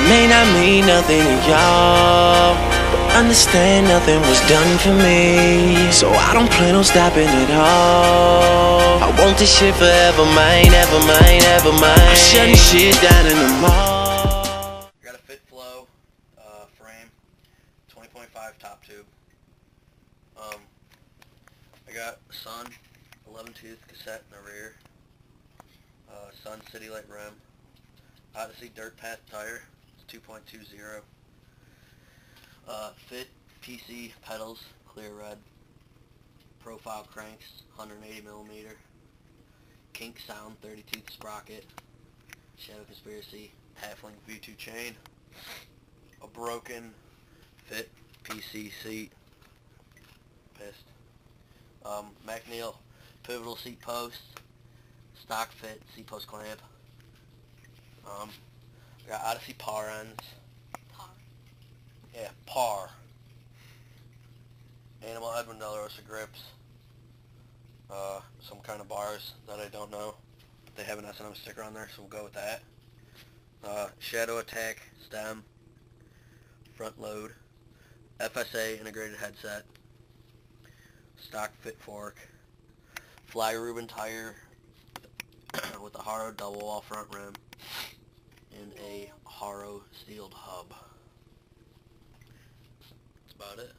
may not mean nothing to y'all, but understand nothing was done for me. So I don't plan on stopping at all. I want this shit forever, mine, ever mine, ever mine. I'm shutting shit down in the mall. I got a Fit Flow frame, 20.5 top tube. I got Sun 11 tooth cassette in the rear. Sun City Light rim. Odyssey Dirt Path tire. It's 2.20. Fit PC pedals, clear red. Profile cranks, 180mm. Kink Sound 30 tooth sprocket. Shadow Conspiracy Halflink V2 chain. A broken Fit PC seat. Pissed. McNeil pivotal seat post. Stock Fit seat post clamp. I got Odyssey par ends. Par. Yeah, par. Animal Edwin De La Rosa grips. Some kind of bars that I don't know. They have an S&M sticker on there, so we'll go with that. Shadow Attack stem. Front load. FSA integrated headset. Stock Fit fork. Fly Reuben tire with a Haro double wall front rim and a Haro sealed hub. That's about it.